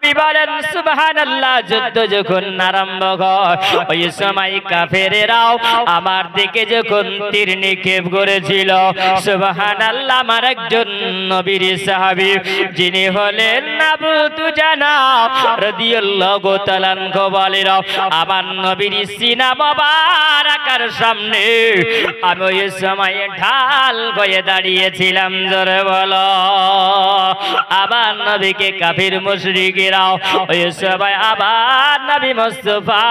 নবী বলেন সুবহানাল্লাহ। যুদ্ধ যখন আরম্ভ হয় ওই সময় কাফেরেরাও আমার দিকে যখন তীর নিক্ষেপ করেছিল, সুবহানাল্লাহ, আমার একজন নবীর সাহাবী যিনি হলেন আবু দুজানা রাদিয়াল্লাহু তাআলা আনহু বলেন, আমার নবীর সিনা মোবারকের সামনে আমি ওই সময় ঢাল হয়ে দাঁড়িয়েছিলাম। জোরে বলো। আবার নবীকে কাফির মুশরিকেরাও ওই সময় আবার নবী মুস্তাফা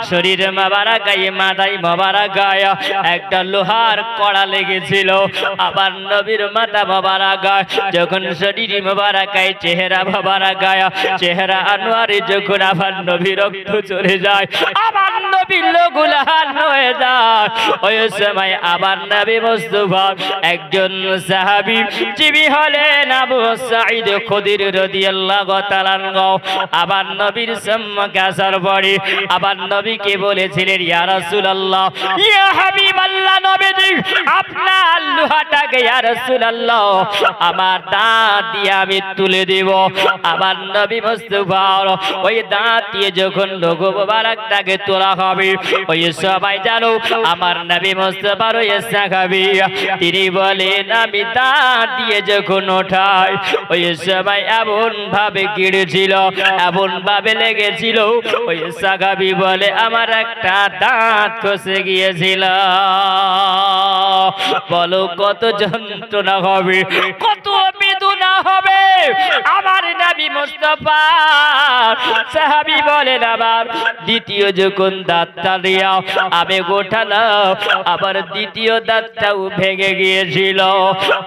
শরীর মোবারক গায়ে মাথায় মোবারক গায়ে একটা লোহার কড়া লেগেছিল। আবার নবীর মাথা মোবারক গায়ে যখন শরীর মোবারক গায়ে চেহারা মোবারক গায়ে চেহারা আনোয়ারে যখন আবার নবীর রক্ত চলে যায়, আবার নবীর লোগুলান হয়ে যায়। ওই সময় আবার নবী মুস্তাফা একজন সাহাবী যিনি হলেন আবু সাঈদ খুদরি রাদিয়াল্লাহু তাআলা আনহু আবার নবীর সম্মুখে আসার পরে আবার নবীকে বলেছিলেন, ইয়া রাসূলুল্লাহ, ইয়া হাবিবাল্লাহ, নবীজি আপনার লোহাটাকে ইয়া রাসূলুল্লাহ আমার দাঁত দিয়ে আমি তুলে দেব। আবার নবী মুস্তাফা ওই দাঁত দিয়ে যখন লোগো মোবারকটাকে তোলা হবে, ওই সবাই জানো আমার নবী মুস্তাফার ওই সাহাবী তিনি বলেন আমি দাঁত দিয়ে যখন ওঠাই ওই সবাই এমন ভাবে গিড়েছিল, এমন ভাবে লেগেছিল, ওই সাহাবী বলে আমার একটা দাঁত খসে গিয়েছিল। বলো কত যন্ত্রণা হবে, কত বেদনা হবে। আমার নবী মুস্তাফা সাহাবী বলেন আবার দ্বিতীয় যখন দাঁতটা দিয়া আমি গোঠালাম, আবার দ্বিতীয় দাঁতটাও ভেঙে গিয়েছিল।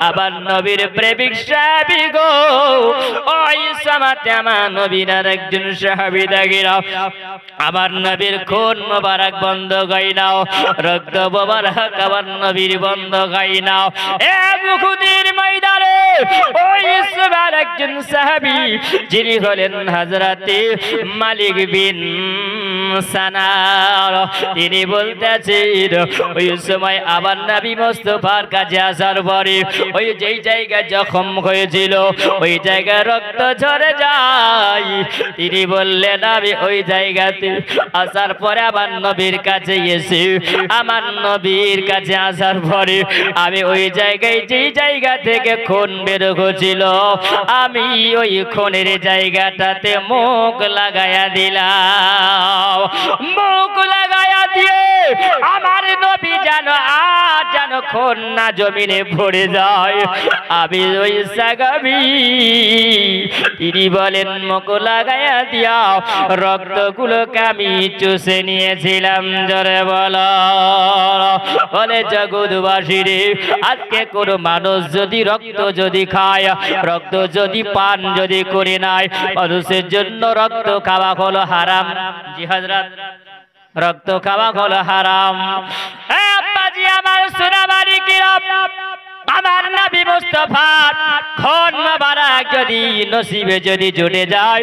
আবার নবীর প্রেমিক সাহাবী গো ওই সময়তে আমার নবীর একজন সাহাবী দেখেন আমার নবীর খুন মোবারক বন্ধ গাই নাও, রক্ত মোবারক আমার নবীর বন্ধ গাই নাও। এ উহুদের ময়দানে ওই সময় একজন সাহাবী যিনি হলেন হযরতে মালিক বিন সানার তিনি বলতেছেন ওই সময় আবার নবী মুস্তাফার কাছে আসার পরে ওই যেই জায়গায় জখম হয়েছিল ওই জায়গায় রক্ত ঝরে যায়। তিনি বললেন আমি ওই জায়গাতে আসার পরে আবার নবীর কাছে এসে আমার নবীর কাছে আসার পরে আমি ওই জায়গায় যেই জায়গা থেকে খুন বের হচ্ছিল আমি ওই খুনের জায়গাটাতে মুখ লাগায়া দিলাম। মুখ লাগায়া দিয়ে আমার নবী যেন আর যেন খুন না জমিনে পড়ে যায়। আমি ওই সাহাবী তিনি বলেন মুখ লাগায়া দিয়া রক্তগুলোকে আমি চুষে নিয়েছিলাম। জোরে বলো। বলে জগৎবাসী রে, আজকে কোন মানুষ যদি রক্ত যদি খায়, রক্ত যদি পান যদি করে নাই, মানুষের জন্য রক্ত খাওয়া হলো হারাম। জি হযরত, রক্ত খাওয়া হলো হারাম। হ্যাঁ আব্বাজি আমার সোনাবাড়ি কিরাম, আমার নবী মুস্তাফার খুন মোবারক যদি নসিবে যদি জুটে যায়,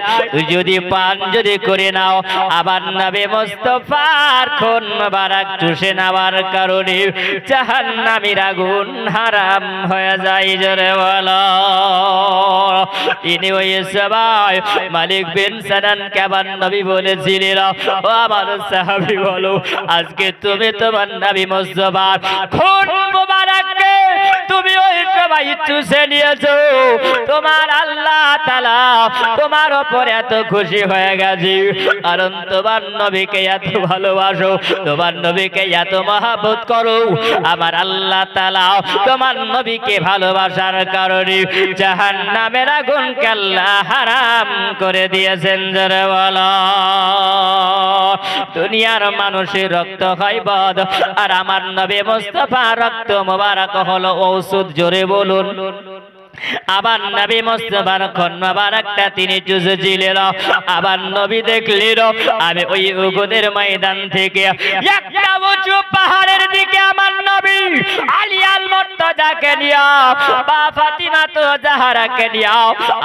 যদি পান যদি করে নাও, আবার নবী মুস্তাফার খুন মোবারক চুষে নেওয়ার কারণে জাহান্নামের আগুন হারাম হয়ে যায়। জোরে বলো। ইনি ওই সবাই মালিক বিন সানান কেমন নবী বলেছিলেন, ও আমার সাহাবী বলো আজকে তুমি তোমার নবী মুস্তাফার খুন মোবারককে তুমি ওই সবাই চুষে নিয়েছো, তোমার আল্লাহ তাআলা তোমার উপর এত খুশি হয়ে গেছে, কারণ তোমার নবীকে এত ভালোবাসো, তোমার নবীকে এত মহব্বত করো। আমার আল্লাহ তাআলা তোমার নবীকে ভালোবাসার কারণে জাহান্নামের আগুনকে আল্লাহ হারাম করে দিয়েছেন। জোরে বলো। দুনিয়ার মানুষের রক্ত হয় বদ, আর আমার নবী মুস্তাফা রক্ত মোবারক হলো ঔষধ। জোরে বলুন। আবার নবী মুস্তাফার খুন মোবারকটা তিনি চুষেছিলেন। আবার নবী দেখলেন আমি ওই উহুদের ময়দান থেকে একটা উঁচু পাহাড়ের দিকে আমার নবী আলী আল মুর্তজাকে নিয়ে বা ফাতিমা তো জাহরাকে নিয়ে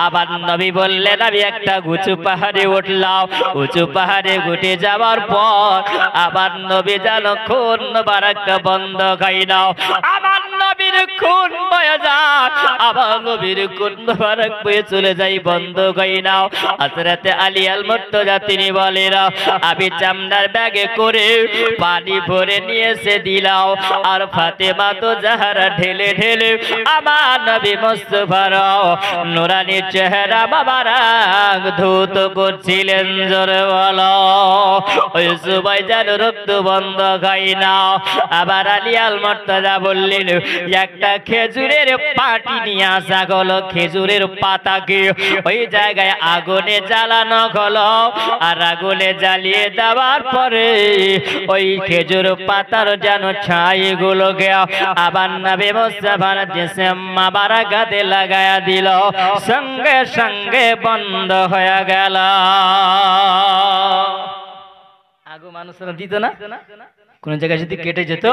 আবার নবী বললেন আমি একটা উঁচু পাহাড়ে উঠলাম। উঁচু পাহাড়ে উঠে যাওয়ার পর আবার নবী যেন খুন মোবারকটা বন্ধ খাই নাও। আমার নবীর খুন বয়ে যায়, আমার নবীর খুন মোবারক বয়ে চলে যাই বন্ধ কই নাও। হযরতে আলী আল মুর্তজা তিনি বলেন আমি চামড়ার ব্যাগে করে পানি ভরে নিয়ে এসে দিলাম, আর ফাতেমা তো জাহরা ঢেলে ঢেলে আমার নবী মুস্তাফার নুরানি চেহারা মোবারক ধৌত করছিলেন। জোরে বলো ওই সময় যেন রক্ত বন্ধ খাই নাও। আবার আলী আল মুর্তজা বললেন একটা খেজুরের পাটি নিয়ে আসা হলো, খেজুরের পাতাকে ওই জায়গায় আগুনে জ্বালানো হলো, আর আগুনে জ্বালিয়ে দেওয়ার পরে ওই খেজুর পাতার যেন ছাই গুলোকে আবার নবী মুস্তাফার জিসম মোবারকাতে লাগায়া দিল, সঙ্গে সঙ্গে বন্ধ হয়ে গেল। আগুন মানুষরা দিত না, কোন জায়গায় যদি কেটে যেত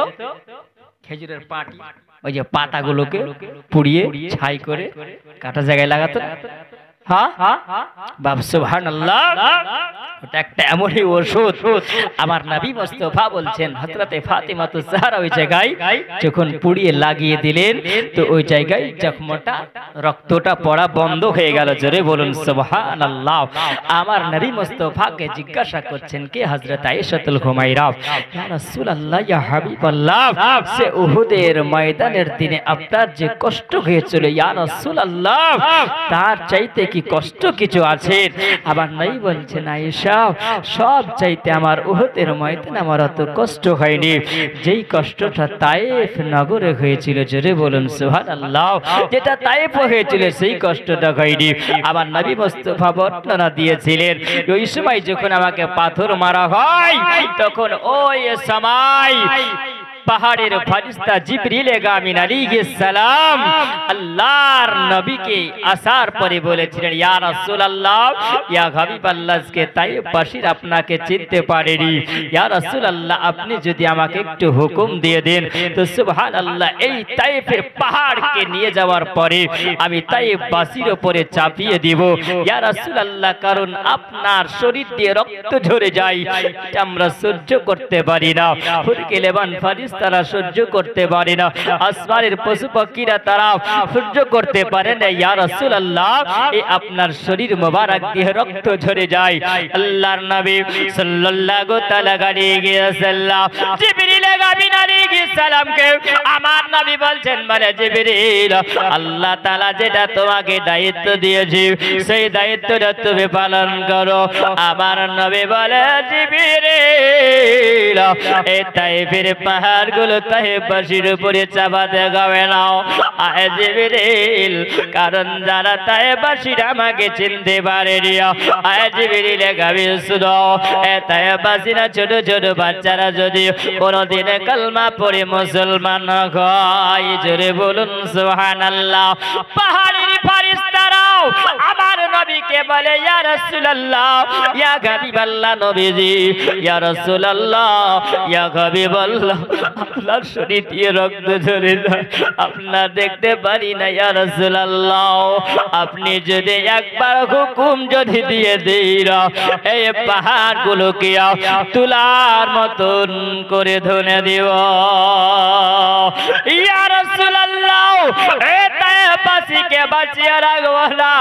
খেজুরের পাটি ওই যে পাতাগুলোকে পুড়িয়ে ছাই করে কাটা জায়গায় লাগাতো। হ্যাঁ বাপ সুবহানাল্লাহ, ওটা একটা এমনই ওষুধ। আমার নবী মুস্তাফা বলছেন হযরতে ফাতেমা তো জাহরা ওই জায়গায় যখন পুড়িয়ে লাগিয়ে দিলেন তো ওই জায়গায় জখমটা রক্তটা পড়া বন্ধ হয়ে গেল। জোরে বলুন সুবহানাল্লাহ। আমার নবী মুস্তাফাকে জিজ্ঞাসা করছেন কে? হযরত আয়েশাতুল হুমায়রা, ইয়া রাসূলুল্লাহ ইয়া হাবিবাল্লাহ, সে উহুদের ময়দানের দিনে আপনার যে কষ্ট হয়েছিল ইয়া রাসূলুল্লাহ, তার চাইতে কি কষ্ট কিছু আছে? আবার নবী বলছেন আয়েশা, সব চাইতে আমার উহুদের ময়দানে আমার অত কষ্ট হয়নি, যেই কষ্টটা তায়েফ নগরে হয়েছিল। জোরে বলুন সুবহানাল্লাহ। যেটা তায়েফ হয়েছিল সেই কষ্টটা হয়নি। আমার নবী মুস্তাফা বর্ণনা দিয়েছিলেন ওই সময় যখন আমাকে পাথর মারা হয় তখন ওই সময় পাহাড়ের ফেরেশতা জিবরিল আমিন আলাইহিস সালাম আল্লাহর নবীকে আসার পরে বলেছিলেন ইয়া রাসূলুল্লাহ ইয়া হাবিবাল্লাহ, কে তায়েফবাসীরা আপনাকে চিনতে পারেনি, ইয়া রাসূলুল্লাহ আপনি যদি আমাকে একটু হুকুম দিয়ে দেন তো সুবহানাল্লাহ এই তায়েফের পাহাড়কে নিয়ে যাওয়ার পরে আমি তায়েফবাসীর উপরে চাপিয়ে দিব ইয়া রাসূলুল্লাহ, কারণ আপনার শরীর দিয়ে রক্ত ঝরে যায়, এটা আমরা সহ্য করতে পারি না। ফুরকে লেবান তারা সহ্য করতে পারে না, আসমানের পশু পাখিরা তারা সহ্য করতে পারে না। ইয়া রাসূলুল্লাহ এই আপনার শরীর মোবারক দিয়ে রক্ত ঝরে যায়। আল্লাহর নবী সাল্লাল্লাহু তাআলা আলাইহি ওয়াসাল্লাম জিবরিল আমিন আলাইহিস সালামকে আমার নবী বলছেন বলে জিবরিল আল্লাহ তাআলা যেটা তোমাকে দায়িত্ব দিয়েছে সেই দায়িত্বটা তুমি পালন করো। আমার নবী বলে জিবরিল এই তায়েফের পাহাড় গুলো তায়েফবাসীর উপরে চাপাতে গাবে নাও আয় জিবরিল, কারণ যারা তায়েফবাসীরা আমাকে চিনতে পারেনি আয় জিবরিল গাবি শুনো এ তায়েফবাসীরা ছোট ছোট বাচ্চারা যদি কোনদিন কালমা পড়ে মুসলমান হয়, জোরে বলুন সুবহানাল্লাহ। পাহাড়ের ফেরেশতারাও আমার নবীকে বলে ইয়া রাসূলুল্লাহ ইয়া হাবিবাল্লাহ নবীজি, ইয়া রাসূলুল্লাহ ইয়া হাবিবাল্লাহ আপনার শরীর দিয়ে রক্ত ঝরে যায়, আপনার দেখতে পারি না ইয়া রাসূলুল্লাহ, আপনি যদি একবার হুকুম যদি দিয়ে দেন এই পাহাড় গুলোকে তুলার মতন করে ধরে দিব ইয়া রাসূলুল্লাহ, এই তায়েফবাসীকে বাঁচিয়ে রাখবো না,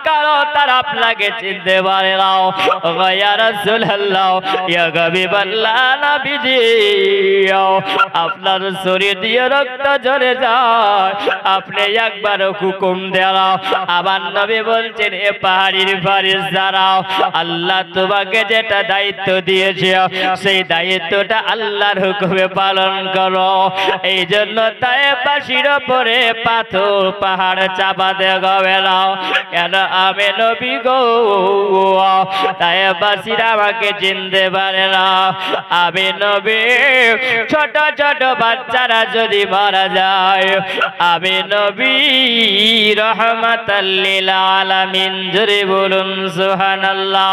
কারণ তারা আপনাকে চিনতে পারে না। ইয়া রাসূলুল্লাহ ইয়া হাবিবাল্লাহ নবীজি, আপনার শরীর দিয়ে রক্ত ঝরে যায়, আপনি একবার হুকুম দেন। আবার নবী বলছেন এ পাহাড়ের ফেরেশতারা আল্লাহ তোমাকে যেটা দায়িত্ব দিয়েছে সেই দায়িত্বটা আল্লাহর হুকুমে পালন করো। এই জন্য তায়েফবাসীর উপরে পাথর পাহাড় চাপাতে হবে না, কেন আমি নবী গো, তায়েফবাসীরা আমাকে চিনতে পারে না, আমি নবী। ছোট ছোট বাচ্চারা যদি মারা যায় আমি নবী রহমাতাল লিল আলামিন, জোরে বলুন সুবহানাল্লাহ।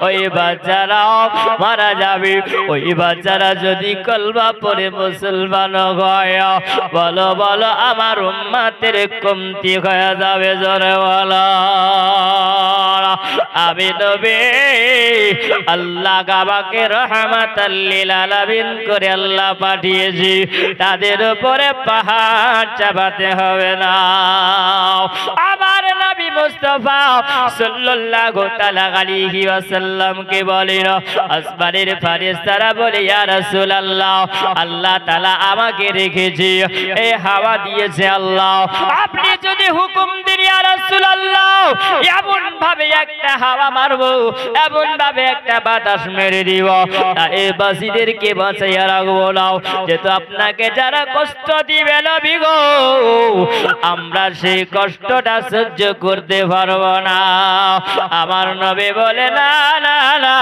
ওই বাচ্চারাও মারা যাবে, ওই বাচ্চারা যদি কলমা পড়ে মুসলমান হয় বলো বলো আমার উম্মতের কমতি হয়ে যাবে, জোরে বলো। বলুন আমি নবী আল্লাহ আমাকে রহমাতাল লিল আলামিন করে আল্লাহ পাঠিয়েছি, তাদের উপরে পাহাড় চাপাতে হবে না। আমার নবী মুস্তাফা সাল্লাল্লাহু তাআলা আলাইহি ওয়াসাল্লাম কে বলেন, আসমানের ফেরেশতারা বলে ইয়া রাসূলুল্লাহ আল্লাহ তাআলা আমাকে রেখেছে, এই হাওয়া দিয়েছে আল্লাহ, আপনি যদি হুকুম দেন ইয়া রাসূলুল্লাহ এমন ভাবে একটা হাওয়া মারবো, এমন ভাবে একটা বাতাস মেরে দিব এই বাসীদেরকে বাঁচাইয়া রাখবো না, যেহেতু আপনাকে যারা কষ্ট দিবে নবী গো আমরা সেই কষ্টটা সহ্য করতে পারবো না। আমার নবী বলে না না না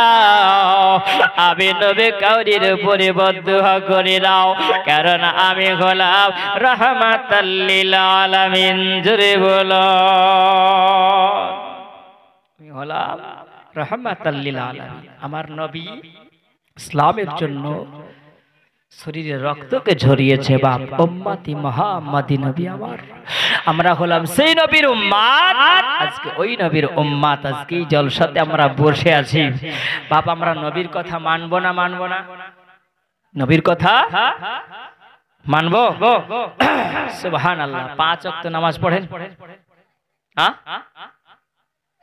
আমি নবী কাউরির উপরে বদদুয়া করি নাও, কারণ আমি হলাম রাহমাতাল লিল আলামিন। জোরে বলো আমি হলাম রাহমাতাল লিল আলামিন। আমার নবী ইসলামের জন্য শরীরে রক্তকে ঝরিয়েছে বাপ, উম্মতি মুহাম্মাদি নবী আমার, আমরা হলাম সেই নবীর উম্মত। আজকে ওই নবীর উম্মত, আজকে এই জলসাতে আমরা বসে আছি বাপ, আমরা নবীর কথা মানবো না মানবো না? নবীর কথা মানবো? সুবহানাল্লাহ। 5 ওয়াক্ত নামাজ পড়েন? হ্যাঁ,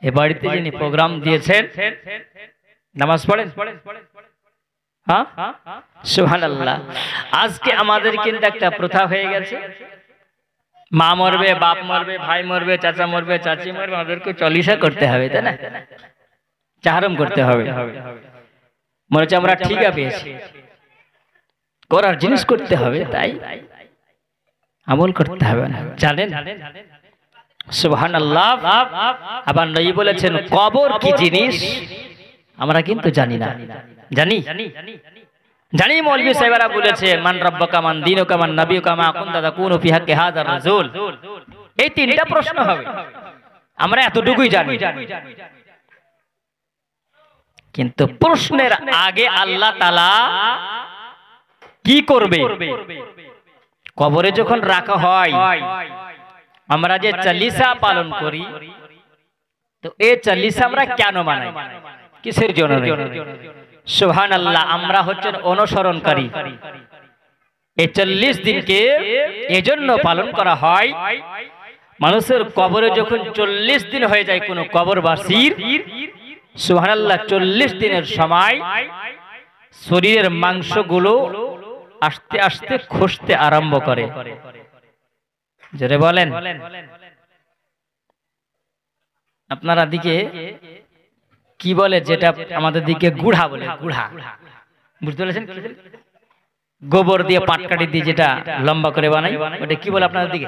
এই বাড়িতে যিনি প্রোগ্রাম দিয়েছেন নামাজ পড়েন? হ্যাঁ, সুবহানাল্লাহ। আজকে আমাদের কিন্তু একটা প্রথা হয়ে গেছে, মা মরবে, বাপ মরবে, ভাই মরবে, চাচা মরবে, চাচি মরবে, আমাদেরকে চল্লিশা করতে হবে, তাই না? চাহারম করতে হবে। মনে হচ্ছে আমরা ঠিকা পেয়েছি, করার জিনিস করতে হবে, তাই আমল করতে হবে না, জানেন? সুবহানাল্লাহ। আবার নবী বলেছেন কবর কি জিনিস আমরা কিন্তু জানি না। জানি জানি মৌলভী সাহেবরা বলেছে মান রব্বুকা মান দীনুকা মান নবিয়ুকা মা কুনতা তাকুনু ফি হাক্কি হাযার রাসূল, এই তিনটা প্রশ্ন হবে, আমরা এতটুকুই জানি। কিন্তু প্রশ্নের আগে আল্লাহ তাআলা কি করবে? কবরে যখন রাখা হয় আমরা যে চালিসা পালন করি, তো এই চালিসা আমরা কেন মানাই, কিসের জন্য? সুবহানাল্লাহ। আমরা হচ্ছেন অনুসরণকারী। এই 40 দিনকে এজন্য পালন করা হয়, মানুষের কবরে যখন 40 দিন হয়ে যায় কোন কবরবাসীর, সুবহানাল্লাহ, 40 দিনের সময় শরীরের মাংসগুলো আস্তে আস্তে খসতে আরম্ভ করে। জোরে বলেন। আপনারা দিকে কি বলে, যেটা আমাদের দিকে গুড়া বলে, গুড়া, বুঝতে পেরেছেন? গোবর দিয়ে পাটকাঠি দিয়ে যেটা লম্বা করে বানাই, ওটা কি বলে আপনাদের দিকে?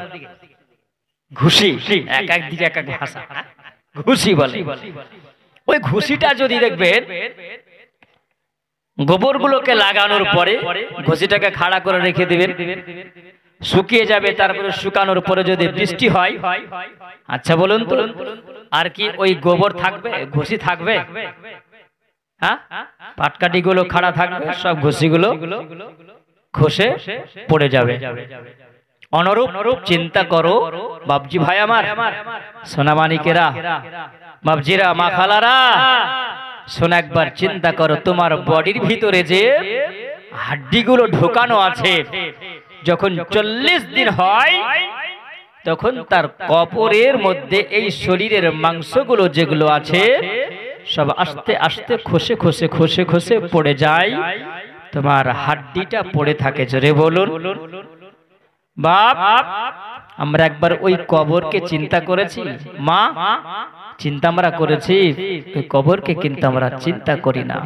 ঘুষি। এক এক দিকে এক এক ভাষা, ঘুষি বলে। ওই ঘুষিটা যদি দেখবেন গোবরগুলোকে লাগানোর পরে ঘুষিটাকে খাড়া করে রেখে দিবেন, শুকিয়ে যাবে, তারপরে শুকানোর পরে যদি বৃষ্টি হয়, আচ্ছা বলুন তো আর কি ওই গোবর থাকবে, ঘুষি থাকবে? হ্যাঁ, পাটকাঠি গুলো খাড়া থাকবে, সব ঘুষিগুলো খসে পড়ে যাবে। অনুরূপ চিন্তা করো বাবজি ভাই আমার, সোনামানিকেরা, বাবজিরা, মা খালারা, শোনো একবার চিন্তা করো, তোমার বডির ভিতরে যে হাড্ডিগুলো ঢোকানো আছে, যখন 40 দিন হয় তখন তার কবরের মধ্যে এই শরীরের মাংসগুলো যেগুলো আছে সব আস্তে আস্তে খসে খসে খসে খসে পড়ে যায়, তোমার হাড্ডিটা পড়ে থাকে। জোরে বলুন বাপ। আমরা একবার ওই কবরকে চিন্তা করেছি মা? চিন্তা আমরা করেছি? ওই কবরকে কিন্তু আমরা চিন্তা করি না।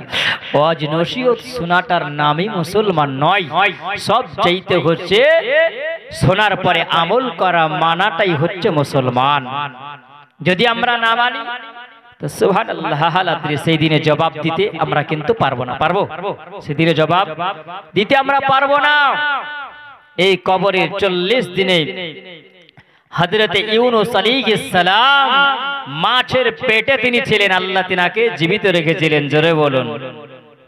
ওয়াজ নসিহত শোনাটার নামই মুসলমান নয়, সব চাইতে হচ্ছে শোনার পরে আমল করা, মানাটাই হচ্ছে মুসলমান। যদি আমরা না মানি তো সুবহানাল্লাহ, হালাতে সেই দিনে জবাব দিতে আমরা কিন্তু পারবো না। পারবো? সেদিনে জবাব দিতে আমরা পারবো না। এই কবরের 40 দিনে হযরতে ইউনূস আলাইহিস সালাম মাছের পেটে তিনি ছিলেন, আল্লাহ তিনাকে জীবিত রেখেছিলেন। জোরে বলুন,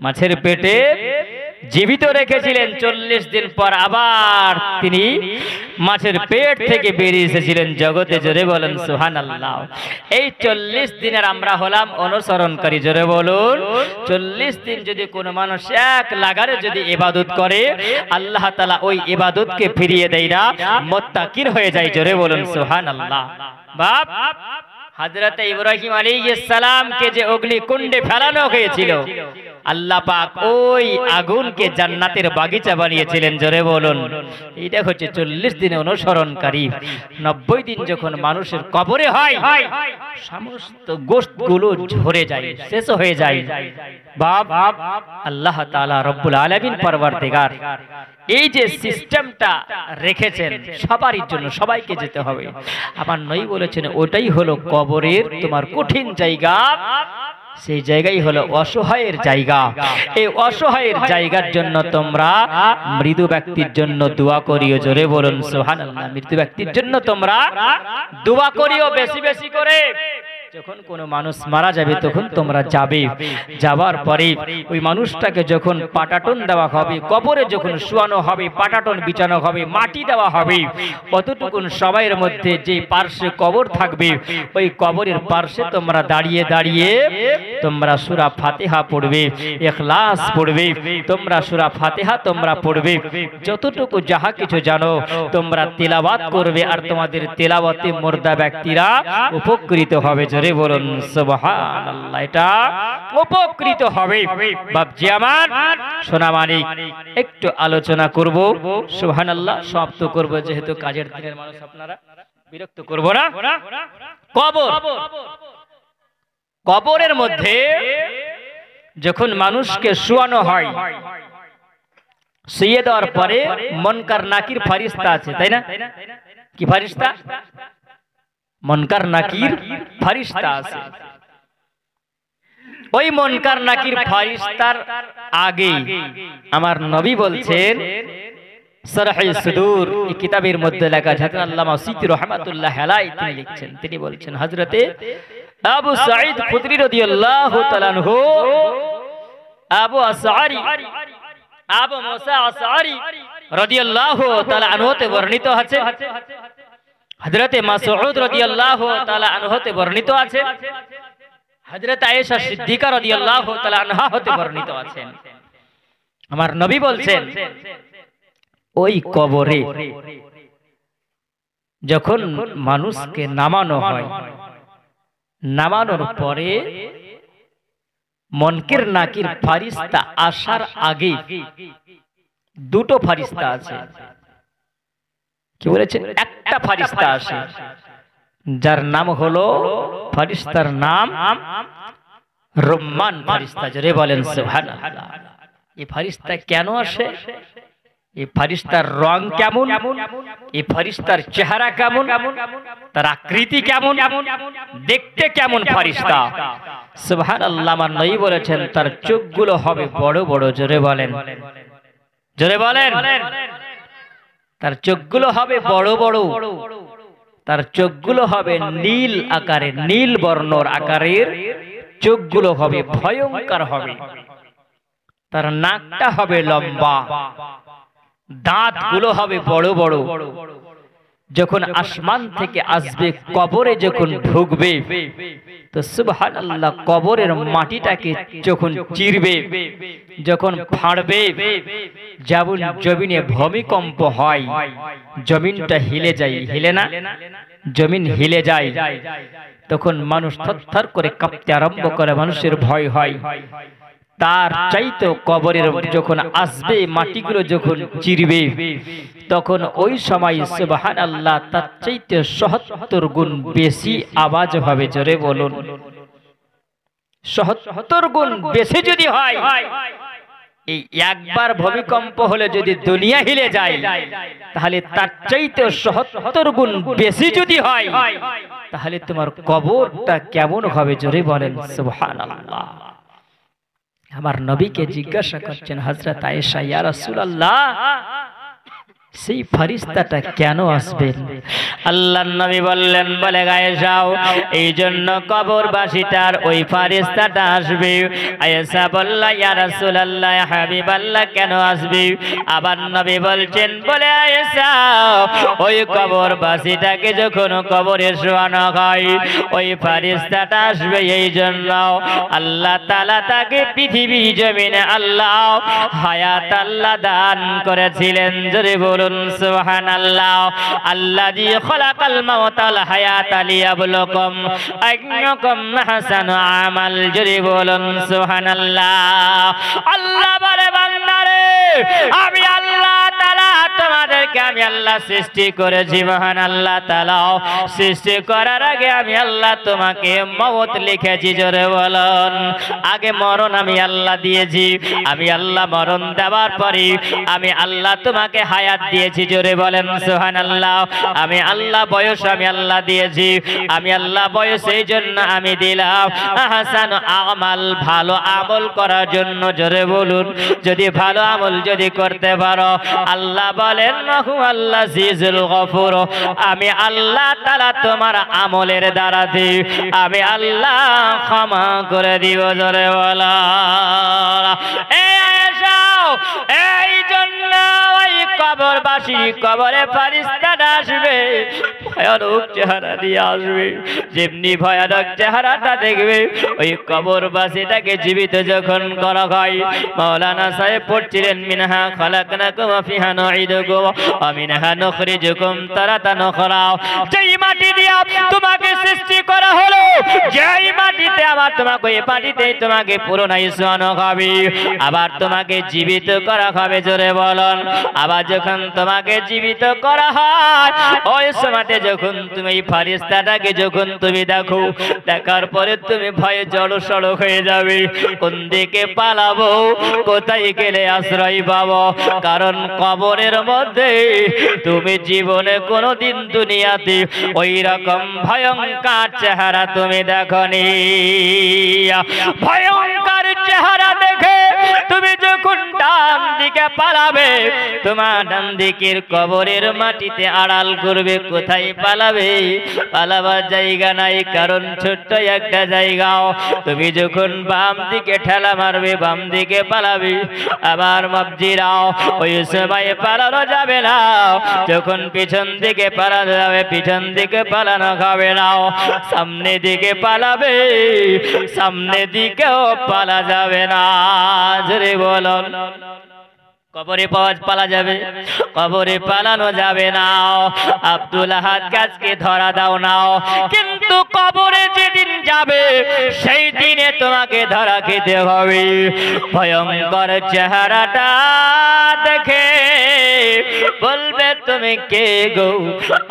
মাছের পেটে জীবিত রেখেছিলেন, 40 দিন পর আবার তিনি মাছের পেট থেকে বেরিয়ে এসেছিলেন জগতে। জোরে বলেন সুবহানাল্লাহ। এই 40 দিনের আমরা হলাম অনুসরণকারী। জোরে বলুন। 40 দিন যদি কোনো মানুষ এক লাগারে যদি ইবাদত করে, আল্লাহ তাআলা ওই ইবাদতকে ফিরিয়ে দেয় না, মুত্তাকির হয়ে যায়। জোরে বলুন সুবহানাল্লাহ। বাপ হযরত ইব্রাহিম আলাইহিস সালামকে যে অগ্নিকুণ্ডে ফেলানো হয়েছিল, আল্লাহ পাক ওই আগুনকে জান্নাতের বাগিচা বানিয়েছিলেন। জোরে বলুন। এটা হচ্ছে 40 দিনে অনুসরণকারী। 90 দিন যখন মানুষের কবরে হয়, সমস্ত গোশতগুলো ঝরে যায়, শেষ হয়ে যায়। বাপ আল্লাহ তাআলা রব্বুল আলামিন পরওয়ারদিগার এই যে সিস্টেমটা রেখেছেন সবারই জন্য, সবাইকে যেতে হবে। আমার নবী বলেছেন ওটাই হলো কবরের তোমার কঠিন জায়গা, সেই জায়গাই হলো অসহায়ের জায়গা। এই অসহায়ের জায়গার জন্য তোমরা মৃদু ব্যক্তির জন্য দোয়া করিও। জোরে বলুন সুবহানাল্লাহ। মৃদু ব্যক্তির জন্য তোমরা দোয়া করিও বেশি বেশি করে। যখন কোনো মানুষ মারা যাবে তখন তোমরা যাবে, যাওয়ার পরে ওই মানুষটাকে যখন পাটাটন দেওয়া হবে, কবরে যখন শোয়ানো হবে, পাটাটন বিছানো হবে, মাটি দেওয়া হবে, কতটুকুন সময়ের মধ্যে যে পার্শ্বে কবর থাকবে ওই কবরের পার্শ্বে তোমরা দাঁড়িয়ে দাঁড়িয়ে তোমরা সূরা ফাতিহা পড়বে, ইখলাস পড়বে, তোমরা সূরা ফাতিহা তোমরা পড়বে, যতটুকু যাহা কিছু জানো তোমরা তেলাওয়াত করবে, আর তোমাদের তেলাওয়াতে মুর্দা ব্যক্তিরা উপকৃত হবে। জোরে বলুন সুবহানাল্লাহ। এটা উপকৃত হবে। বাপজি আমার সোনা মানিক, একটু আলোচনা করব সুবহানাল্লাহ, সমাপ্ত করব যেহেতু কাজের দিনের মানুষ, আপনারা বিরক্ত করব না। কবর, কবরের মধ্যে যখন মানুষকে শোয়ানো হয়, শুইয়ে দেওয়ার পরে মুনকার নাকির ফেরেশতা আছে, তাই না? কি ফেরেশতা? মুনকার নাকির ফেরেশতা আছে। ওই মুনকার নাকির ফেরেশতার আগে আমার নবী বলছেন, শরহে সুদূর এই কিতাবের মধ্যে লেখা আছে, হযরত আল্লামা সিদ্দি রাহমাতুল্লাহ আলাইহি তিনি লিখছেন, তিনি বলছেন হযরতে আবু সাঈদ খুদরি রাদিয়াল্লাহু তাআলা আনহু, আবু আশআরী, আবু মুসা আশআরী রাদিয়াল্লাহু তাআলা আনহু তে বর্ণিত আছে, হযরতে মাসউদ রাদিয়াল্লাহু তাআলা আনহু তে বর্ণিত আছে, হযরত আয়েশা সিদ্দিকা রাদিয়াল্লাহু তাআলা আনহা হতে বর্ণিত আছেন। আমার নবী বলছেন ওই কবরে যখন মানুষকে নামানো হয়, নামানোর পরে মুনকার নাকির ফেরেশতা আসার আগে দুটো ফেরেশতা আছে। কি বলেছেন? একটা ফেরেশতা আসে যার নাম হলো, ফেরেশতার নাম রুম্মান ফেরেশতা। জোরে বলেন সুবহানাল্লাহ। এই ফেরেশতা কেন আসে? এই ফেরেশতার রং কেমন? এই ফেরেশতার চেহারা কেমন? তার আকৃতি কেমন? দেখতে কেমন ফেরেশতা? সুবহানাল্লাহ। আমার নবী বলেছেন তার চোখগুলো হবে বড় বড়। জোরে বলেন, জোরে বলেন। তার চোখগুলো হবে বড় বড়, তার চোখগুলো হবে নীল আকারের, নীল বর্ণর আকারের চোখগুলো হবে, ভয়ঙ্কর হবে। তার নাকটা হবে লম্বা, দাঁতগুলো হবে বড় বড়। যখন আসমান থেকে আসবে, কবরে যখন ঢুকবে তো সুবহানাল্লাহ, কবরের মাটিটাকে যখন চিরবে, যখন ফাড়বে, যেমন জমিনে ভূমিকম্প হয়, জমিনটা হিলে যায়, হিলে না? জমিন হিলে যায়, তখন মানুষ থরথর করে কাঁপতে আরম্ভ করে, মানুষের ভয় হয়। তার চাইতে কবরের যখন আসবে, মাটিগুলো যখন চিরবে, তখন ওই সময় সুবহানাল্লাহ তার চাইতে ৭৭ গুণ বেশি আওয়াজ হবে। জোরে বলুন ৭৭ গুণ বেশি যদি হয়, এই একবার ভূমিকম্প হলে যদি দুনিয়া হিলে যায়, তাহলে তার চাইতে ৭৭ গুণ বেশি যদি হয়, তাহলে তোমার কবরটা কেমন হবে? জোরে বলেন সুবহানাল্লাহ। আমার নবীকে জিজ্ঞাসা করছেন হযরত আয়েশা, ইয়া রাসূলুল্লাহ, সেই ফেরেশতাটা কেন আসবেন? আল্লাহর নবী বললেন, বলে গায়ে যাও, এই জন্য কবরবাসীটার ওই ফেরেশতাটা আসবে। আয়েশা বলল, ইয়া রাসূলুল্লাহ, ইয়া হাবিবাল্লাহ, কেন আসবে? আবার নবী বলছেন, বলে আয়েশা, ওই কবরবাসীটাকে যখন কবরে শোয়ানো হয়, ওই ফেরেশতাটা আসবে এই জন্য আল্লাহ তাআলা তাকে পৃথিবী জমিনে আল্লাহ হায়াত আল্লাহ দান করেছিলেন। জোরে বলুন সুবহানাল্লাহ। আল্লাযী খালাকাল মাউতা ওয়াল হায়াতা লিয়াবলুকুম আইয়ুকুম আহসানু আমাল। জোরে বলুন সুবহানাল্লাহ। আল্লাহ বলে, বান্দারে, আমি আল্লাহ তাআলা তোমাদেরকে আমি আল্লাহ সৃষ্টি করেছি। মহান আল্লাহ তাআলা সৃষ্টি করার আগে আমি আল্লাহ তোমাকে মওত লিখেছি। জোরে বলুন, আগে মরণ আমি আল্লাহ দিয়েছি। আমি আল্লাহ মরণ দেওয়ার পরে আমি আল্লাহ তোমাকে হায়াত দিয়েছি। জোরে বলেন সুবহানাল্লাহ। আমি আল্লাহ বয়স আমি আল্লাহ দিয়েছি। আমি আল্লাহ বয়স এই জন্য আমি দিলাম আহসান আমাল, ভালো আমল করার জন্য। জোরে বলুন, যদি ভালো আমল যদি করতে পারো, আল্লাহ বলেন আল্লাহ আজিজুল গফুর, আমি আল্লাহ তাআলা তোমার আমলের দ্বারা দিই আমি আল্লাহ ক্ষমা করে দিব। জোরে বলা, এই জন্য ওই কবরবাসী কবরে ফেরেশতারা আসবে, ভয়ানক চেহারা নিয়ে আসবে। যেমনি ভয়ানক চেহারাটা দেখবে, ওই কবরবাসীটাকে জীবিত যখন করা হয়, মাওলানা সাহেব পড়ছিলেন, মিনহা খালাকনাকুম ওয়া ফিহা নুঈদুকুম ওয়া মিনহা নুখরিজুকুম তারাতান উখরা। যেই মাটি দিয়ে তোমাকে সৃষ্টি করা হলো, যেই মাটিতে আবার তোমাকে, ওই মাটিতেই তোমাকে পুনরায় শোয়ানো হবে, আবার তোমাকে জীবিত করা হবে। জোরে বলুন, আবার যখন তোমাকে জীবিত করা হয়, ওই সময়তে যখন তুমি এই ফেরেশতাটাকে যখন তুমি দেখো, দেখার পরে তুমি ভয়ে জড়সড় হয়ে যাবে। কোন দিকে পালাবো, কোথায় গেলে আশ্রয় পাবো? কারণ কবরের মধ্যে তুমি জীবনে কোনোদিন দুনিয়াতে ওই রকম ভয়ঙ্কর চেহারা তুমি দেখনি। ভয়ঙ্কর চেহারা দেখে তুমি যখন ডান দিকে পালাবে, তোমার ডান দিকের কবরের মাটিতে আড়াল করবে। কোথায় পালাবে? পালাবার জায়গা নাই, কারণ ছোট্ট একটা জায়গাও। তুমি যখন বাম দিকে ঠেলা মারবে, বাম দিকে পালাবে। আবার মবজিরাও, ওই সময় পালানো যাবে না। যখন পিছন দিকে পালানো যাবে, পিছন দিকে পালানো হবে না। সামনে দিকে পালাবে, সামনে দিকেও পালা যাবে না। জোরে বলুন, কবরে পালা যাবে, কবরে পালানো যাবে না। আব্দুল আহাদ গাছকে ধরা দাও নাও, কিন্তু কবরে যেদিন যাবে সেই দিনে তোমাকে ধরা খেতে হবে। ভয়ঙ্কর চেহারাটা দেখে বলবে, তুমি কে গো?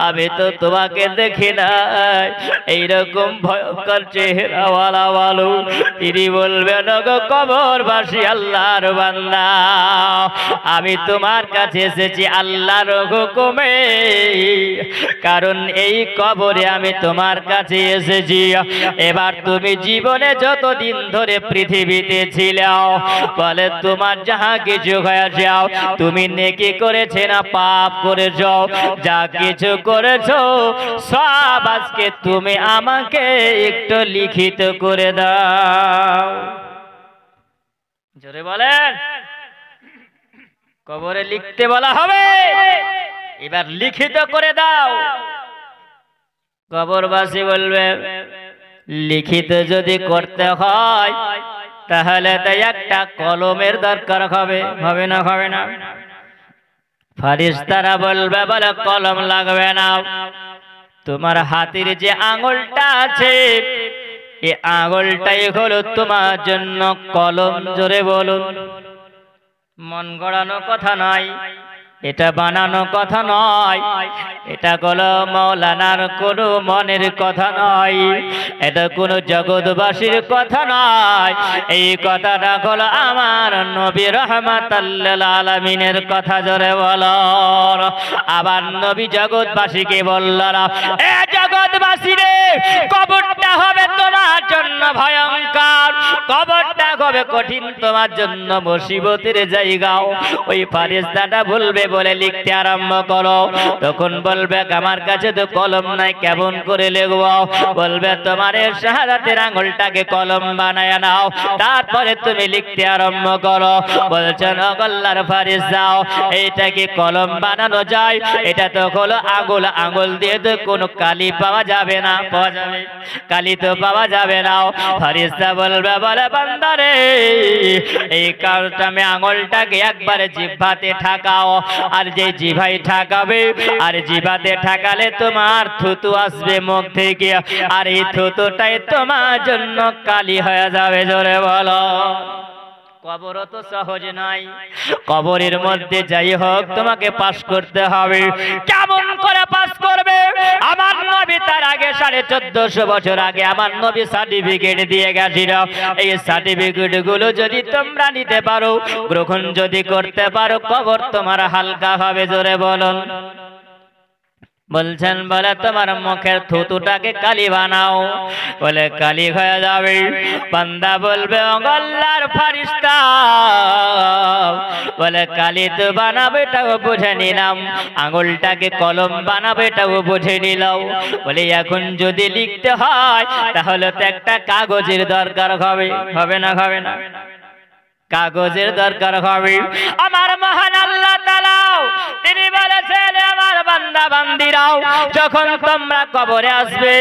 আমি তো তোমাকে দেখি নাই। এইরকম ভয়ঙ্কর চেহারাওয়ালা বলো, তিনি বলবেন, গো কবরবাসী আল্লাহর বান্দা, আমি তোমার কাছে এসেছি আল্লাহর হুকুমে, কারণ এই কবরে আমি তোমার কাছে এসেছি। এবার তুমি জীবনে যতদিন ধরে পৃথিবীতে ছিলাও, বলে তোমার যাহা কিছু হয়ে যাও, তুমি নেকি করেছে না পাপ করেছ, যা কিছু করেছো সব আজকে তুমি আমাকে একটু লিখিত করে দাও। জোরে বলেন, কবরে লিখতে বলা হবে, এবার লিখিত করে দাও। কবরবাসী বলবে, লিখিত যদি করতে হয় তাহলে তো একটা কলমের দরকার হবে। হবে না? হবে না? ফেরেশতারা বলবে, বলে কলম লাগবে না, তোমার হাতের যে আঙুলটা আছে, এই আঙুলটাই হলো তোমার জন্য কলম। জোরে বলুন, মন গড়ানো কথা নয়, এটা বানানো কথা নয়, এটা হলো মাওলানার কোনো মনের কথা নয়, এটা কোনো জগৎবাসীর কথা নয়। এই কথাটা হলো আমার নবী রাহমাতাল লিল আলামিনের কথা। জোরে বলো। আবার নবী জগৎবাসীকে বললেন, এ জগৎ জগৎবাসী রে, কবরটা হবে তোমার জন্য ভয়ঙ্কর, কবরটা হবে কঠিন তোমার জন্য মুসিবতের জায়গাও। ওই ফেরেশতাটা বলবে বলে লিখতে আরম্ভ করো। তখন বলবে আমার কাছে তো কলম নাই, কেমন করে লিখব? বলবে তোমার শাহাদাতের আঙুলটাকে কলম বানায় নাও, তারপরে তুমি লিখতে আরম্ভ করো। বলছেন আল্লাহর ফেরেশতা, এইটা কি কলম বানানো যায়? এটা তো হলো আঙুল, আঙুল দিয়ে তো কোনো কালি পাওয়া যাবে না, পাওয়া যাবে কালি তো পাওয়া যাবে না। ফেরেশতা বলবে বলে বান্দারে, এই কারণটা আমি আঙুলটাকে একবারে জিহ্বাতে ঠাকাও, আর যে জিহ্বায় ঠাকাবে আর জিহ্বাতে ঠাকালে তোমার থুতু আসবে মুখ থেকে, আর এই থুতুটাই তোমার জন্য কালি হয়ে যাবে। জোরে বলো। কবর তো সহজ নাই, কবরের মধ্যে যাই হোক তোমাকে পাস করতে হবে। কেমন করে পাস করবে? আমার নবী তার আগে 1450 বছর আগে আমার নবী সার্টিফিকেট দিয়ে গেছিল। এই সার্টিফিকেট গুলো যদি তোমরা নিতে পারো, গ্রহণ যদি করতে পারো, কবর তোমার হালকা হবে। জোরে বলুন। বলছেন বলে তোমার মুখের থুতুটাকে কালি বানাও, বলে কালি হয়ে যাবে। বান্দা বলবে আল্লাহর ফেরেশতা, বলে কালি তো বানাবে এটাও বুঝে নিলাম, আঙুলটাকে কলম বানাবে এটাও বুঝে নিলাম, বলে এখন যদি লিখতে হয় তাহলে তো একটা কাগজের দরকার হবে, হবে না? হবে না? কাগজের দরকার হবে। আমার মহান আল্লাহ তাআলা তিনি বলেছেন আমার বান্দা বান্দিরাও যখন তোমরা কবরে আসবে,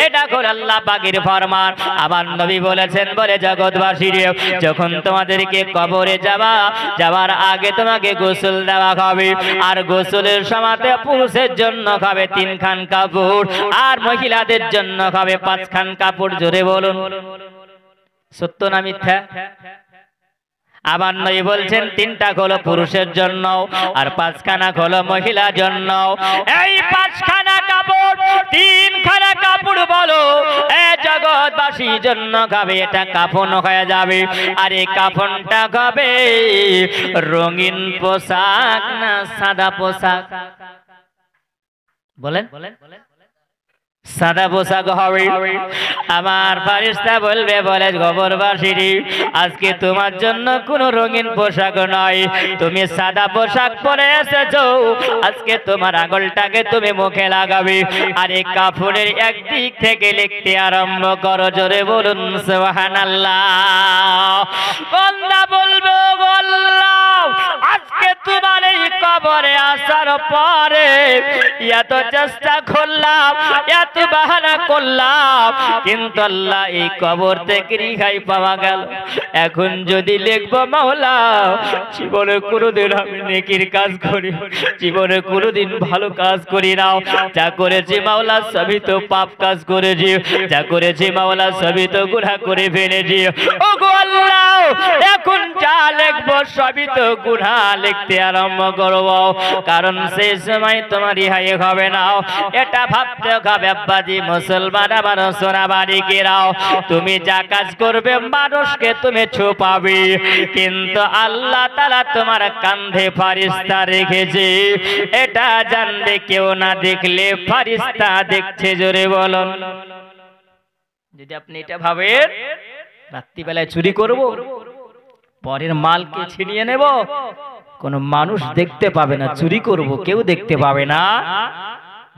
এটা করে আল্লাহ পাকের ফরমান। আমার নবী বলেছেন বলে জগৎবাসীরে, যখন তোমাদেরকে কবরে যাওয়ার আগে তোমাকে গোসল দেওয়া হবে, আর গোসলের সময়তে পুরুষের জন্য হবে 3 খান কাপড়, আর মহিলাদের জন্য হবে 5 খান কাপড়। জোরে বলুন, সত্য না মিথ্যা? আমার নবী বলছেন 3টা হলো পুরুষের জন্য আর 5খানা হলো মহিলার জন্য। এই 5খানা কাপড় 3খানা কাপড় বলো এ জগৎবাসীর জন্য হবে, এটা কাফন হয়ে যাবে। আর এই কাফনটা হবে রঙিন পোশাক না সাদা পোশাক? বলেন। সাদা পোশাক হবে। আমার ফেরেশতা বলবে বলে কবরবাসীরে, আজকে তোমার জন্য কোনো রঙিন পোশাক নয়, তুমি সাদা পোশাক পরে এসেছো, আজকে তোমার আঙুলটাকে তুমি মুখে লাগাবে, আর এই কাফনের একদিক থেকে লিখতে আরম্ভ করো। জোরে বলুন সুবহানাল্লাহ। বান্দা বলবে আল্লাহ, আজকে তোমার এই কবরে আসার পরে এত চেষ্টা করলাম, এত বাহানা করলাম, কিন্তু আল্লাহ এই কবর থেকে রেহাই পাওয়া গেল। এখন যদি লিখবো মাওলা জীবনে কোনোদিন আমি নেকির কাজ করি, জীবনে কোনোদিন ভালো কাজ করি না, যা করেছি মাওলা সবই তো পাপ কাজ করেছি, যা করেছি মাওলা সবই তো গুনাহ করে ফেলেছি। ওগো আল্লাহ, এখন যা লিখবো সবই তো গুনাহ লিখতে আরম্ভ করবো, কারণ সেই সময় তোমার রেহাই হবে না। এটা ভাবতে হবে আব্বাজি মুসলমান আমার সোনাবাড়ি কেরাও, তুমি যা কাজ করবে মানুষকে তুমি ছুপাবে, কিন্তু আল্লাহ তাআলা তোমার কাঁধে ফেরেশতা রেখেছে, এটা জানবে কেউ না দেখলে ফেরেশতা দেখছে। জোরে বলুন। যদি আপনি এটা ভাবেন রাত্রিবেলায় চুরি করব, পরের মালকে ছিনিয়ে নেব, কোনো মানুষ দেখতে পাবে না, চুরি করব কেউ দেখতে পাবে না,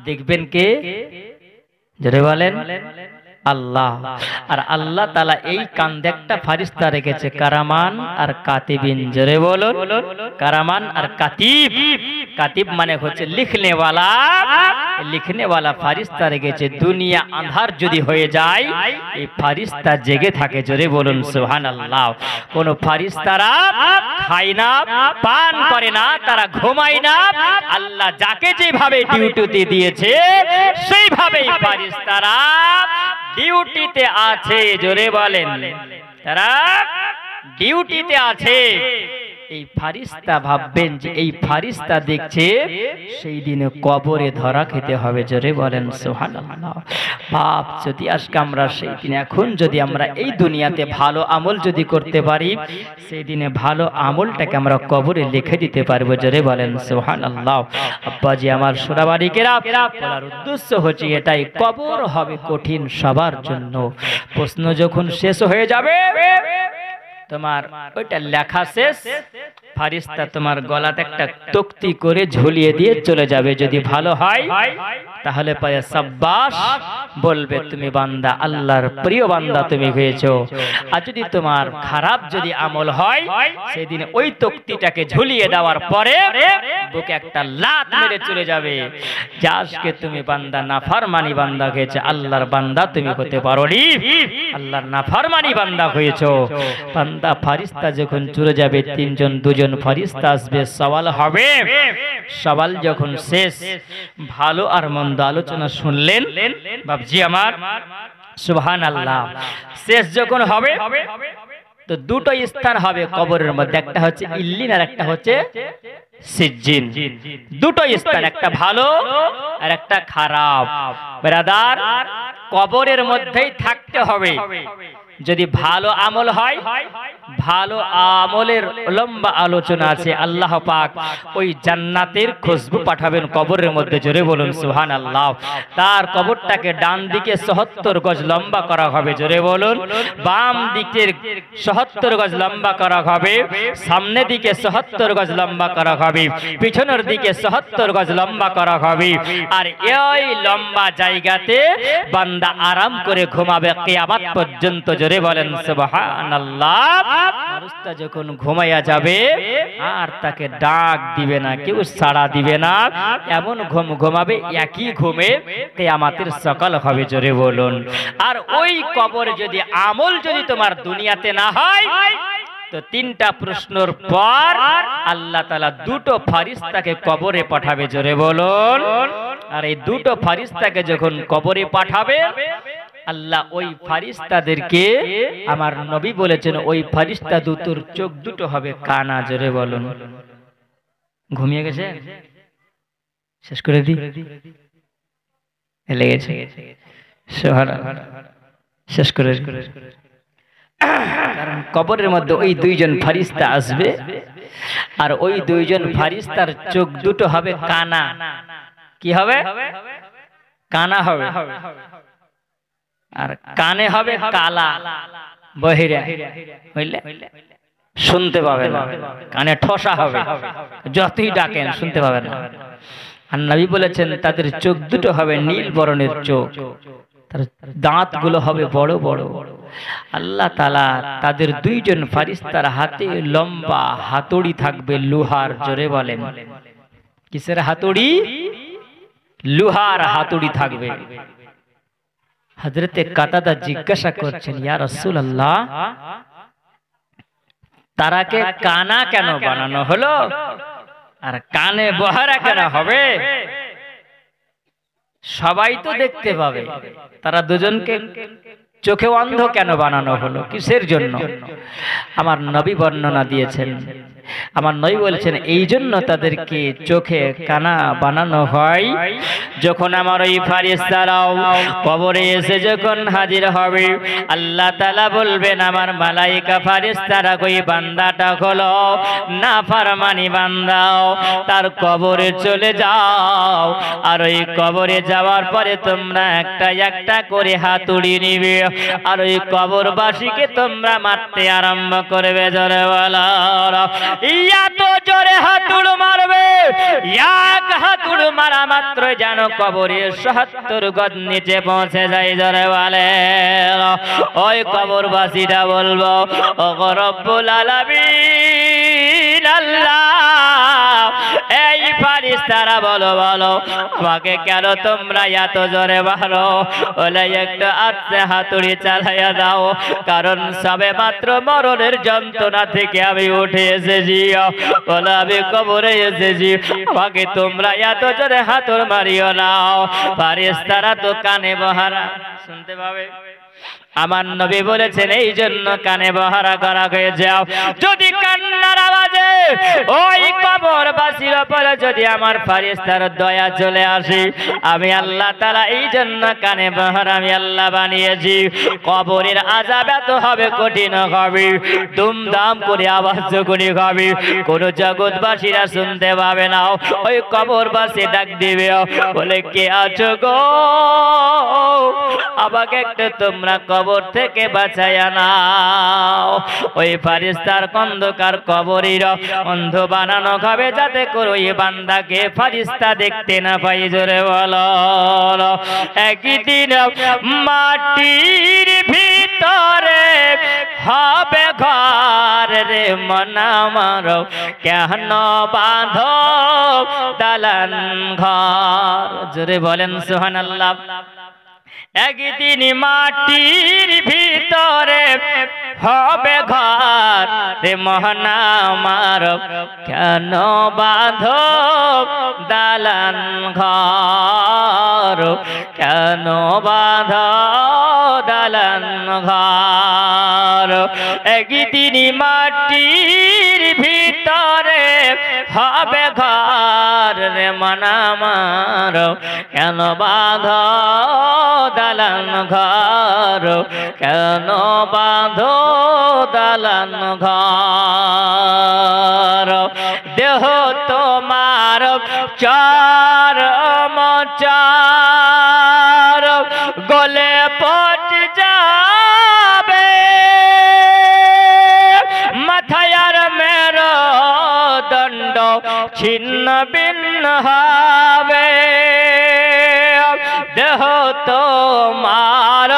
দেখবেন কে? জোরে বলেন আল্লাহ। আর আল্লাহ তাআলা এই কাঁধে একটা ফেরেশতা রেখেছে, কারামান আর কাতিবিন। জোরে বলুন কারামান আর কাতিব। কাতিব মানে হচ্ছে লিখনেওয়ালা, লিখনেওয়ালা ফেরেশতা রেখেছে। দুনিয়া আঁধার যদি হয়ে যায় এই ফেরেশতা জেগে থাকে। জোরে বলুন সুবহানাল্লাহ। কোন ফেরেশতারা খায় না, পান করে না, তারা ঘুমায় না, আল্লাহ যাকে যেভাবে ডিউটি দিয়েছে সেইভাবেই ফেরেশতারা ডিউটিতে আছে। জোরে বলেন, তারা ডিউটিতে আছে। এই ফারিস্তা ভাববেন যে এই ফারিস্তা দেখছে, সেই দিনে কবরে ধরা খেতে হবে। জোরে বলেন সুবহানাল্লাহ। বাপ, যদি আজকে আমরা সেই দিনে এখন যদি আমরা এই দুনিয়াতে ভালো আমল যদি করতে পারি, সেই দিনে ভালো আমলটাকে আমরা কবরে লিখে দিতে পারবো। জোরে বলেন সুবহানাল্লাহ। আব্বাজি আমার সোনাবাড়িকেরা, বলার উদ্দেশ্য হচ্ছে এটাই, কবর হবে কঠিন সবার জন্য। প্রশ্ন যখন শেষ হয়ে যাবে, তোমার ওইটা লেখা শেষ, ফারিস্তা তোমার গলাতে একটা তক্তি করে ঝুলিয়ে দিয়ে চলে যাবে। যদি ভালো হয় তাহলে পায়ে সাব্বাস বলবে, তুমি বান্দা, আল্লাহর প্রিয় বান্দা তুমি হয়েছো। আর যদি তোমার খারাপ যদি আমল হয়, সেদিন ওই তক্তিটাকে ঝুলিয়ে দেওয়ার পরে বুকে একটা লাত মেরে চলে যাবে যে আজকে তুমি বান্দা নাফরমানি বান্দা হয়েছে, আল্লাহর বান্দা তুমি হতে পারোনি, আল্লাহর নাফরমানি বান্দা হয়েছো। বান্দা ফারিস্তা যখন চলে যাবে, তিনজন দুজন ফারিস্তা আসবে, সওয়াল হবে। সওয়াল যখন শেষ, ভালো আর মন্দ আলোচনা শুনলেন বাবজি আমার, সুবহানাল্লাহ। শেষ যখন হবে তো দুটো স্থান হবে কবরের মধ্যে, একটা হচ্ছে ইল্লিন আর একটা হচ্ছে সিজ্জিন। দুটো স্থান, একটা ভালো আর একটা খারাপ। ব্রাদার, কবরের মধ্যেই থাকতে হবে। যদি ভালো আমল হয়, ভালো আমলের লম্বা আলোচনা আছে। আল্লাহ পাক ওই জান্নাতের খুশবু পাঠাবেন কবরের মধ্যে। জোরে বলুন সুবহানাল্লাহ। তার কবরটাকে ডান দিকে ৭০ গজ লম্বা করা হবে। জোরে বলুন। বাম দিকের ৭০ গজ লম্বা করা হবে, সামনে দিকে ৭০ গজ লম্বা করা হবে, পিছনের দিকে ৭০ গজ লম্বা করা হবে। আর এই লম্বা জায়গাতে বান্দা আরাম করে ঘুমাবে কিয়ামত পর্যন্ত। জোরে বলেন সুবহানাল্লাহ। মানুষটা যখন ঘুমাইয়া যাবে আর তাকে ডাক দিবে না, কেউ সাড়া দিবে না, এমন ঘুম ঘুমাবে, একই ঘুমে কিয়ামতের সকাল হবে। জোরে বলুন। আর ওই কবরে যদি আমল যদি তোমার দুনিয়াতে না হয়, তো তিনটা প্রশ্নের পর আল্লাহ তাআলা দুটো ফারিস্তাকে কবরে পাঠাবে। জোরে বলুন। আর এই দুটো ফারিস্তাকে যখন কবরে পাঠাবে, আল্লাহ ওই ফারিস্তাদেরকে, আমার নবী বলেছেন, ওই ফারিস্তা দুটোর চোখ দুটো হবে কানা। জোরে বলুন। ঘুমিয়ে গেছে, শেষ করে দি, লেগেছে, শেষ করে। কারণ কবরের মধ্যে ওই দুইজন ফারিস্তা আসবে, আর ওই দুইজন ফারিস্তার চোখ দুটো হবে কানা। কি হবে? কানা হবে। আর কানে হবে কালা, বহিরা, বুঝলে, শুনতে পাবে না, কানে ঠোসা হবে, যতই ডাকেন শুনতে পাবে না। আর নবী বলেছেন তাদের চোখ দুটো হবে নীল বর্ণের চোখ, তার দাঁত গুলো হবে বড় বড়। আল্লাহ তাআলা তাদের দুইজন ফারিস্তার হাতে লম্বা হাতুড়ি থাকবে লোহার। জোরে বলেন। কিসের হাতুড়ি? লোহার হাতুড়ি থাকবে। হযরতে কাতাদা জিজ্ঞাসা করছেন, ইয়া রাসূলুল্লাহ, তারাকে কানা কেন বানানো হলো আর কানে বহারা কেন হবে? সবাই তো দেখতে পাবে, তারা দুজনকে চোখে অন্ধ কেন বানানো হলো, কিসের জন্য? আমার নবী বর্ণনা দিয়েছেন। আমার নবী বলেছেন এই জন্য তাদেরকে চোখে কানা বানানো হয়, যখন আমার ওই ফারিস্তারাও কবরে এসে যখন হাজির হবে, আল্লাহ তাআলা বলবেন আমার মালায়েকা ফারিস্তারা কই বান্দাটা হলো নাফরমানি বান্দাও, তার কবরে চলে যাও। আর ওই কবরে যাওয়ার পরে তোমরা একটা একটা করে হাতুড়ি নিবে, আর ওই কবরবাসীকে তোমরা মারতে আরম্ভ করবে। জোরে বলো, এত জোরে হাতুড় মারবে, এক হাতুড় মারা মাত্র যেন কবরে ৭০ গজ নিচে পৌঁছে যায়। জোরে বলে ওই কবরবাসীরা বলবো, ওগো রব্বুল আলামিন, আল্লাহ, এই ফারিস্তারা বলো বলো আমাকে কেন তোমরা এত জোরে মারো? বলে একটু আস্তে হাতুড়ি চালাইয়া দাও, কারণ সবে মাত্র মরণের যন্ত্রণা থেকে আমি উঠে এসেছি, বলে আমি কবরে এসেছি, আমাকে তোমরা এত জোরে হাতুড় মারিও নাও। ফারিস্তারা তো কানে বহারা, শুনতে পাবে। আমার নবী বলেছেন এই জন্য কানে বহারা করা হয়ে যাও, যদি কান্নার আওয়াজে ওই কবরবাসীর উপরে যদি আমার ফেরেশতার দয়া চলে আসে, আমি আল্লাহ তাআলা এই জন্য কানে বহর আমি আল্লাহ বানিয়েছি। কবরের আযাব এত হবে, কঠিন হবে, দুমদাম করে আওয়াজ যখনই হবে, কোন জগৎবাসীরা শুনতে পাবে না। ওই কবরবাসী ডাক দিবে, বলে কে আছো গো, আমাকে একটু তোমরা কবর থেকে বাঁচাইয়া নাও। ওই ফেরেশতার অন্ধকার কবরের অন্ধ বানানো হবে, যাতে করে ওই বান্দাকে ফেরেশতা দেখতে না পাই। জোরে বলো। একদিন মাটির ভিতরে হবে ঘর রে মন আমার, কেন বাঁধো দালান ঘর। জোরে বলেন সুবহানাল্লাহ। একদিন মাটির ভিতরে হবে ঘর রে মন আমার, কেন বাঁধো দালান ঘর, কেন বাঁধো দালান ঘর। একদিন মাটির ভিতরে হবে ঘর রে মন আমার, কেন বাঁধো দালান ঘর, কেন বাঁধো দালান ঘর। দেহ তোমার চার মচার গলে পচ যাবে, মাথায় আর মেরো দণ্ড ছিন্ন ভিন্ন হবে। দেহ তোমার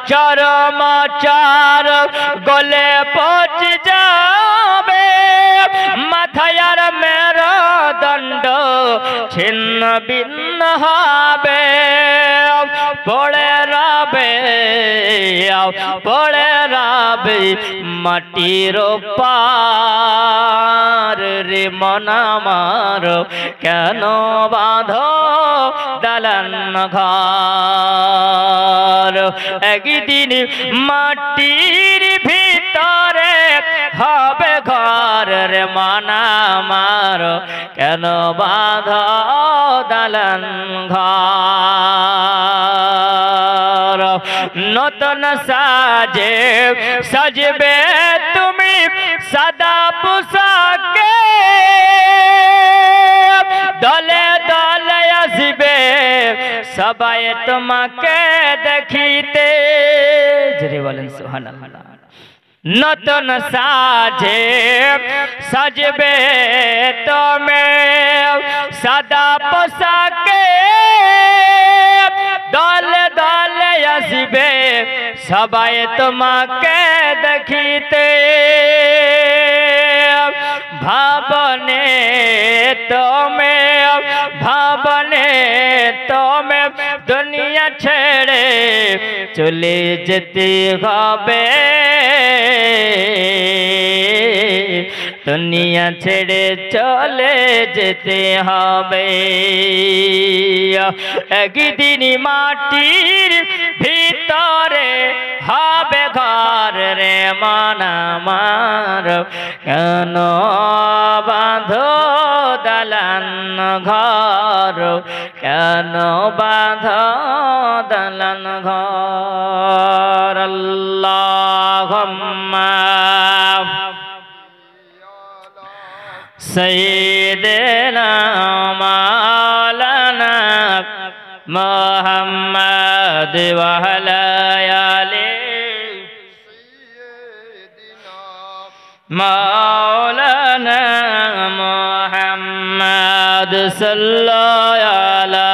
চরম চার গলে পচ যাবে, মাথায় আর মেরো দণ্ড ছিন্ন ভিন্ন হবে। পড়ে রবে পড়ে রবে মাটির পার রে মন আমার, কেন বাঁধো দালান ঘর। একদিন মাটির ভিতরে হবে ঘর রে মন আমার, কেন বাঁধো দালান ঘর। নতুন সাজে সাজবে তুমি সাদা পোশাকে, দলে দলে আসবে সবাই তোমাকে দেখিতে। জোরে বলেন সুবহানাল্লাহ। নতুন সাজে সাজবে তুমি সাদা পোশাকে, দলে দলে আসবে সবাই তোমাকে দেখিতে। ভাবনে তুমি ভাবনে তুমি দুনিয়া ছেড়ে চলে যেতে হবে, দুনিয়া ছেড়ে চলে যেতে হবে। একদিন মাটির ভিতরে হবে ঘর রে মন আমার, কেন বাঁধো দালান ঘর, কেন বাঁধো দালান ঘর। আল্লাহুম্মা সাইয়্যিদিনা মাওলানা মুহাম্মদ ওয়া আলা আলি মাওলানা মুহাম্মদ সাল্লাল্লাহু আলা